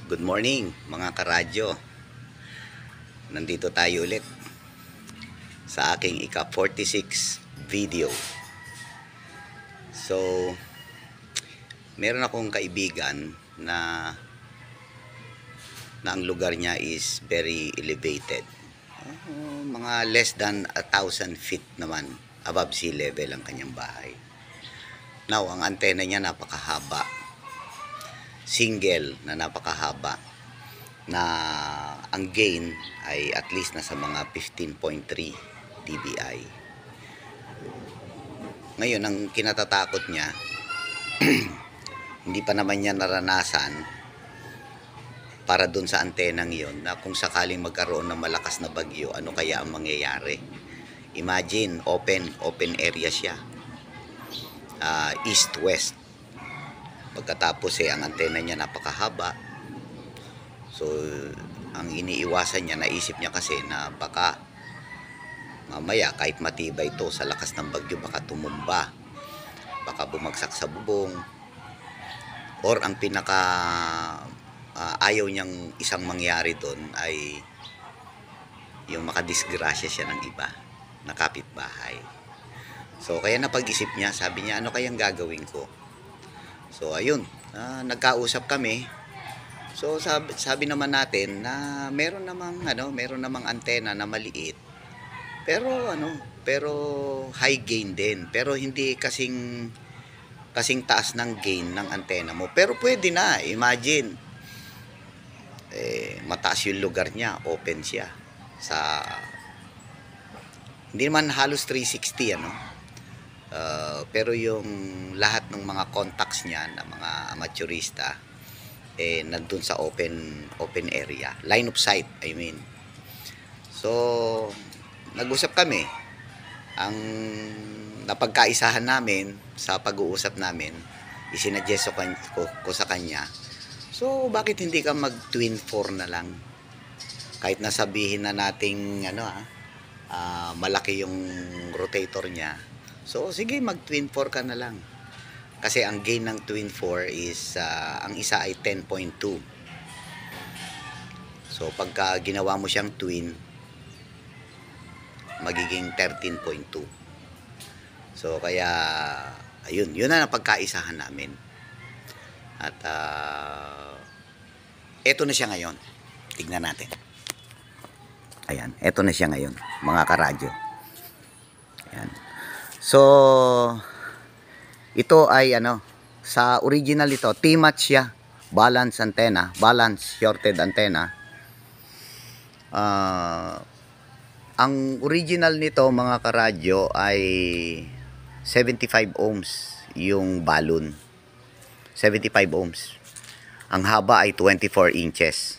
Good morning mga karadyo. Nandito tayo ulit sa aking ika-46 video. So, meron akong kaibigan na ang lugar niya is very elevated. Mga less than 1,000 feet naman above sea level ang kanyang bahay. Now, ang antena niya napakahaba. Single na napakahaba, na ang gain ay at least nasa mga 15.3 dBi. Ngayon, ang kinatatakot niya, hindi pa naman niya naranasan para dun sa antenang yon, na kung sakaling magkaroon ng malakas na bagyo, ano kaya ang mangyayari. Imagine, open area siya, east-west. Pagkatapos ang antena niya napakahaba. So, ang iniiwasan niya, naisip niya kasi na baka mamaya kahit matibay ito sa lakas ng bagyo, baka tumumba, baka bumagsak sa bubong, or ang pinaka ayaw niyang isang mangyari doon ay yung makadisgrasya siya ng iba na kapitbahay. So, kaya napag-isip niya, sabi niya, ano kayang gagawin ko? So ayun, nagkausap kami. So sabi naman natin na meron namang antena na maliit. Pero high gain din. Pero hindi kasing taas ng gain ng antena mo. Pero pwede na, imagine. Mataas yung lugar niya, open siya. Hindi naman halos 360 pero yung lahat ng mga contacts niya na mga amateurista nandun sa open area, line of sight, I mean. So nag-usap kami. Ang napagkaisahan namin sa pag-uusap namin, isinadjust ko sa kanya, so bakit hindi ka mag twin 4 na lang, kahit nasabihin na nating malaki yung rotator niya. So, sige, mag-twin 4 ka na lang. Kasi ang gain ng twin 4 is, ang isa ay 10.2. So, pagka ginawa mo siyang twin, magiging 13.2. So, kaya, ayun, yun na napagkaisahan namin. At, eto na siya ngayon. Tignan natin. Ayan, eto na siya ngayon, mga karadyo. Ayan. So, ito ay sa original ito, T-match siya, balance antenna, balance shorted antenna. Ang original nito mga karadyo ay 75 ohms yung balun. 75 ohms. Ang haba ay 24 inches.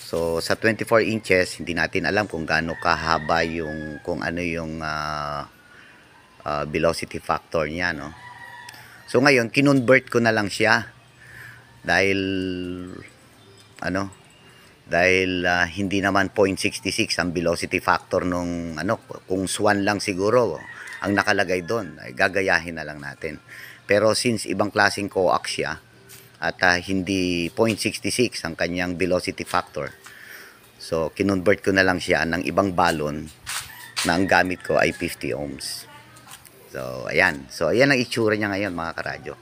So, sa 24 inches, hindi natin alam kung gaano kahaba yung, kung ano yung velocity factor niya, no? So ngayon kinonvert ko na lang siya dahil hindi naman 0.66 ang velocity factor nung kung swan lang siguro ang nakalagay doon, ay gagayahin na lang natin. Pero since ibang klaseng coax siya at hindi 0.66 ang kanyang velocity factor, so kinonvert ko na lang siya ng ibang balon na ang gamit ko ay 50 ohms. So, ayan. So, ayan ang itsura niya ngayon, mga karadyo.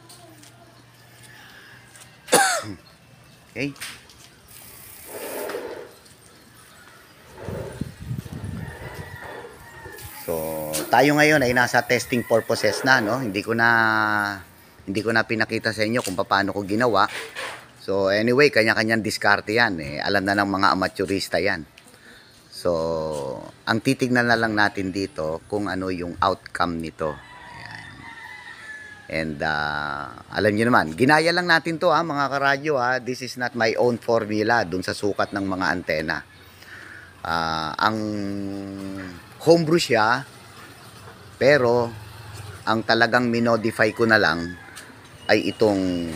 Okay. So, tayo ngayon ay nasa testing purposes na, no? Hindi ko na pinakita sa inyo kung paano ko ginawa. So, anyway, kanya-kanyang diskarte yan. Alam na ng mga amateurista yan. So, ang titignan na lang natin dito kung ano yung outcome nito. Ayan. And alam niyo naman, ginaya lang natin to mga karadyo. This is not my own formula dun sa sukat ng mga antena. Ang homebrew siya, pero ang talagang minodify ko na lang ay itong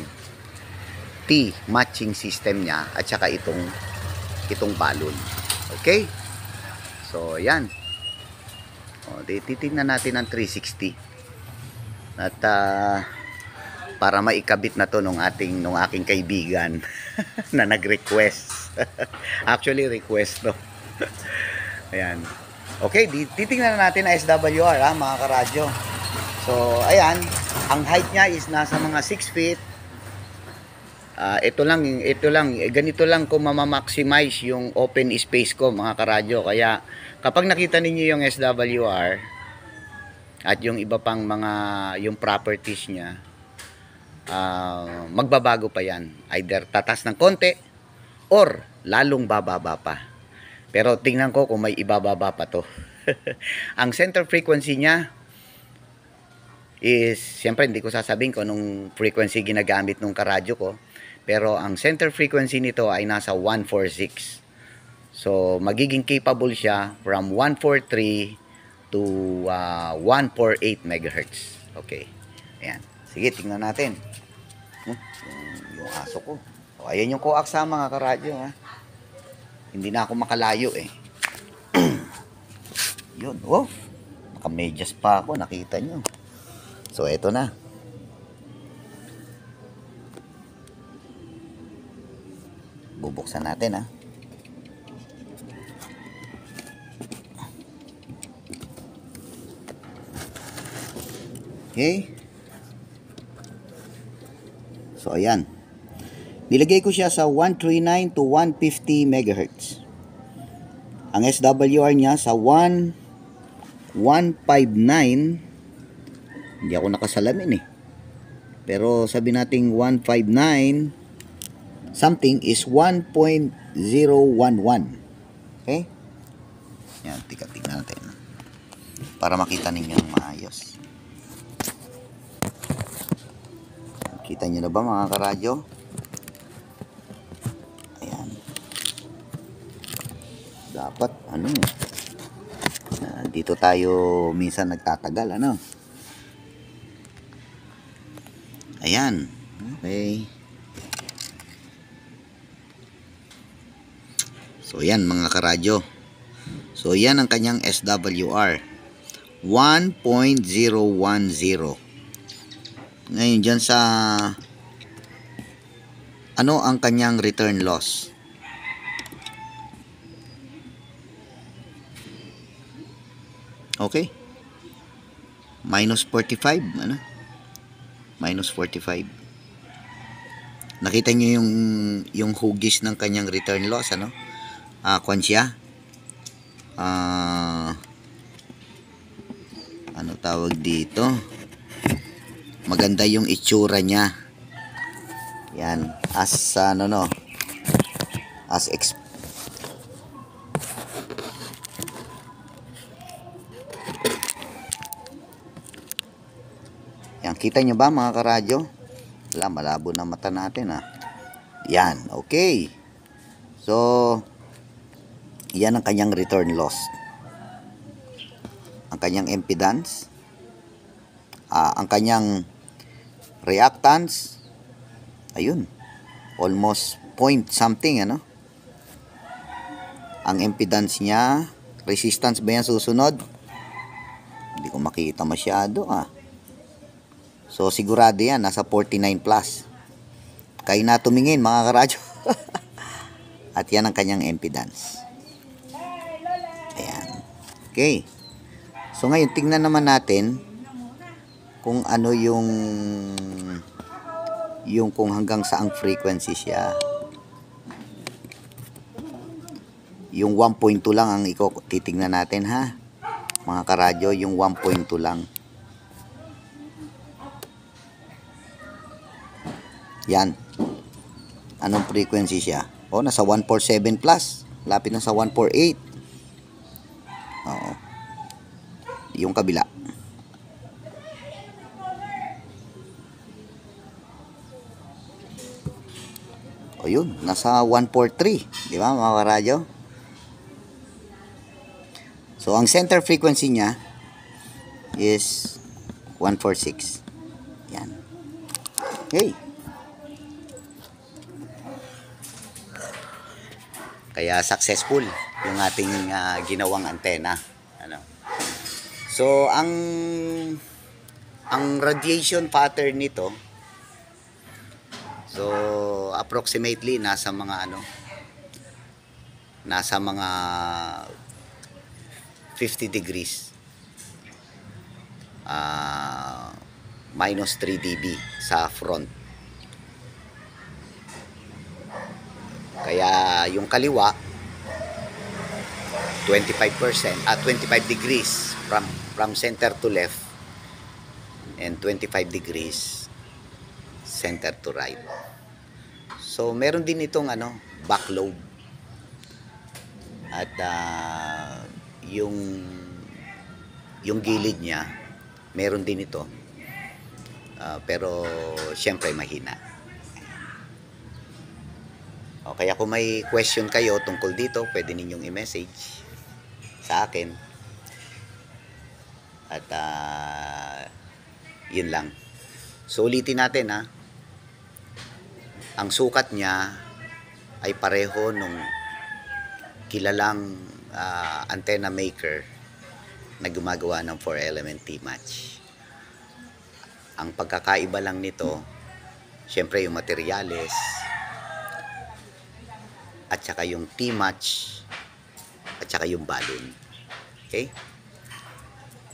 T matching system niya at saka itong balon. Okay? So, yan. Titignan natin ang 360. At para maikabit na to nung aking kaibigan. na nag-request. Actually, request to. Ayan. Okay, titingnan na natin na SWR ha, mga karadyo. So, ayan, ang height niya is nasa mga 6 feet. Ito lang, ganito lang ko mamamaximize yung open space ko, mga karadyo. Kaya, kapag nakita ninyo yung SWR, at yung iba pang mga, yung properties niya, magbabago pa yan. Either tatas ng konti, or lalong bababa pa. Pero tingnan ko kung may ibababa pa to. Ang center frequency niya is, siyempre hindi ko sasabihin kung anong frequency ginagamit nung karadyo ko. Pero ang center frequency nito ay nasa 146. So, magiging capable siya from 143 to 148 MHz. Okay. Ayan. Sige, tingnan natin. Yung aso ko. O, ayan yung coax sa mga karadyo. Ha? Hindi na ako makalayo eh. Yun. Oh, nakamedyas pa ako. Nakita nyo. So, eto na. Bubuksan natin ha. Okay. So, ayan. Nilagay ko siya sa 139 to 150 MHz. Ang SWR niya sa 159. Hindi ako nakasalamin eh. Pero sabi nating 159 something is 1.011. Okay? Yan, tingnan natin. Para makita ninyo ng maayos. Kita nyo na ba mga karadyo? Ayan. Dapat, ano, dito tayo minsan nagtatagal, ano? Ayan. Okay. So, yan mga karadyo. So, yan ang kanyang SWR. 1.010. Ngayon, dyan sa ano ang kanyang return loss? Okay. Minus 45. Ano? Minus 45. Nakita nyo yung hugis ng kanyang return loss, ano? Kwan siya. Ano tawag dito? Maganda yung itsura niya. Yan. As yan, kita nyo ba mga karadyo? Wala, malabo na mata natin ha. Yan, okay. So, yan ang kanyang return loss. Ang kanyang impedance. Ang kanyang reactance. Ayun. Almost point something, ano? Ang impedance niya. Resistance ba yan susunod? Hindi ko makita masyado, So, sigurado yan. Nasa 49 plus. Kayo na tumingin, mga karadyo. At yan ang kanyang impedance. Ayan. Okay. So, ngayon, tingnan naman natin kung ano yung kung hanggang saang frequency siya. Yung 1.2 lang ang titingnan natin, ha? Mga karadyo, yung 1.2 lang. Yan. Anong frequency siya? Nasa 147 plus. Lapit na sa 148. Oo. Yung kabila. Yun. Nasa 143. Di ba mga karadyo? So, ang center frequency niya is 146. Yan. Okay. Kaya successful yung ating ginawang antena. Ano? So, ang radiation pattern nito, So approximately nasa mga nasa mga 50 degrees, minus 3 dB sa front. Kaya yung kaliwa 25% at 25 degrees from center to left, and 25 degrees center to right. So meron din itong back lobe, at yung gilid niya meron din ito, pero syempre mahina. O, kaya kung may question kayo tungkol dito, pwede ninyong i-message sa akin, at yun lang. So ulitin natin, ang sukat niya ay pareho nung kilalang antenna maker na gumagawa ng 4-element T-match. Ang pagkakaiba lang nito, syempre yung materyales, at saka yung T-match, at saka yung balloon. Okay?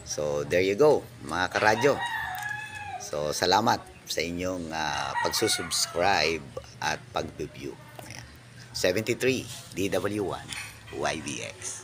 So there you go, mga karadyo. So salamat sa inyong pagsusubscribe at pag-view. 73 DW1 YBX.